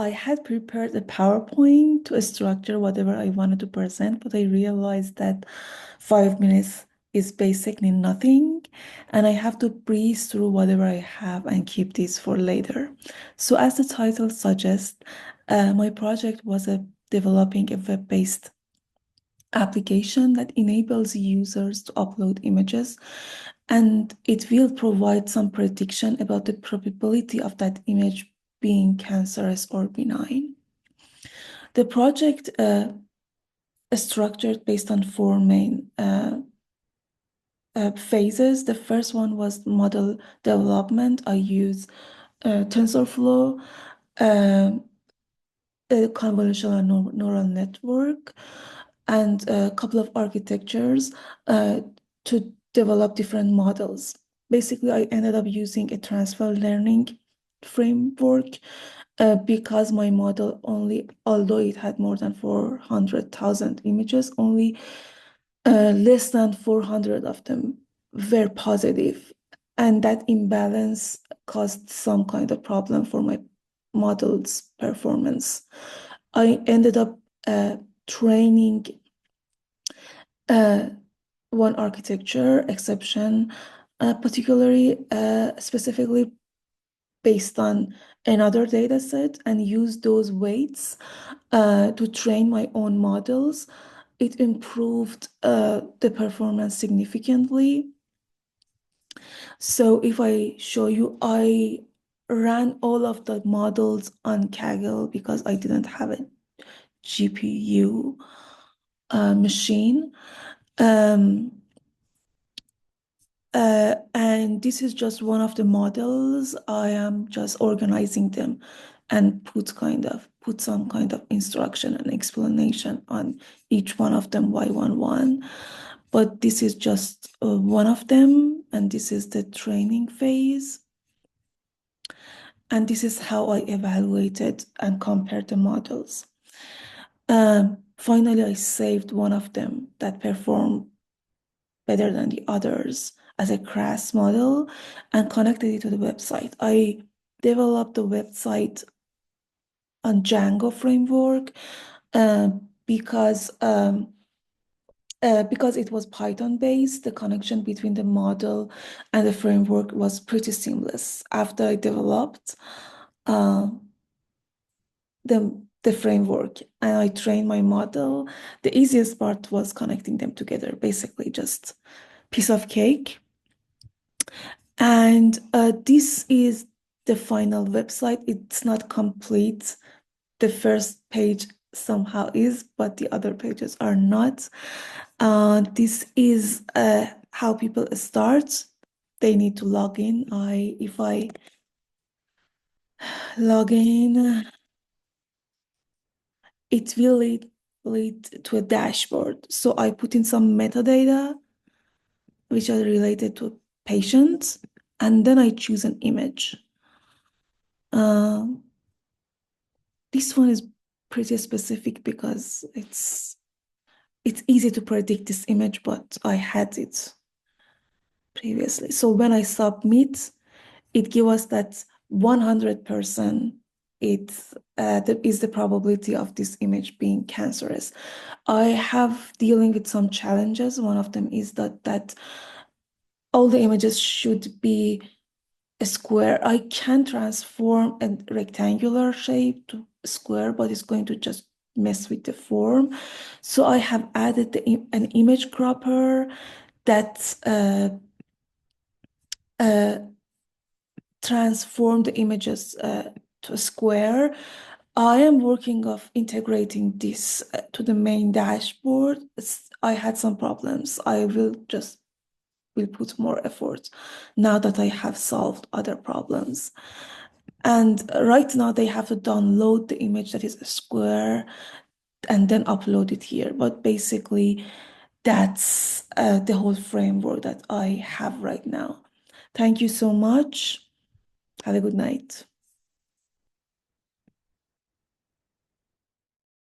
I had prepared a PowerPoint to structure whatever I wanted to present, but I realized that 5 minutes is basically nothing, and I have to breeze through whatever I have and keep this for later. So, as the title suggests, my project was developing a web-based application that enables users to upload images, and it will provide some prediction about the probability of that image being cancerous or benign. The project is structured based on four main phases. The first one was model development. I use TensorFlow, a convolutional neural network, and a couple of architectures to develop different models. Basically, I ended up using a transfer learning framework because my model only, although it had more than 400,000 images, only less than 400 of them were positive. And that imbalance caused some kind of problem for my model's performance. I ended up training one architecture exception, particularly specifically based on another data set, and use those weights to train my own models. It improved the performance significantly. So if I show you, I ran all of the models on Kaggle because I didn't have a GPU machine. And this is just one of the models. I am just organizing them and put some kind of instruction and explanation on each one of them one. But this is just one of them, and this is the training phase. And this is how I evaluated and compared the models. Finally, I saved one of them that performed better than the others as a crass model and connected it to the website. I developed the website on Django framework because it was Python based. The connection between the model and the framework was pretty seamless. After I developed the framework and I trained my model, the easiest part was connecting them together, basically just piece of cake. And this is the final website. It's not complete. The first page somehow is, but the other pages are not. This is how people start. They need to log in. If I log in, it will lead to a dashboard. So I put in some metadata which are related to patients, and then I choose an image. This one is pretty specific because it's easy to predict this image, but I had it previously. So when I submit, it gives us that 100% is the probability of this image being cancerous. I have dealing with some challenges. One of them is that all the images should be a square. I can transform a rectangular shape to a square, but it's going to just mess with the form. So I have added an image cropper that transform the images to a square. I am working of integrating this to the main dashboard. I had some problems. I will put more effort now that I have solved other problems. And right now they have to download the image that is a square and then upload it here. But basically, that's the whole framework that I have right now. Thank you so much. Have a good night.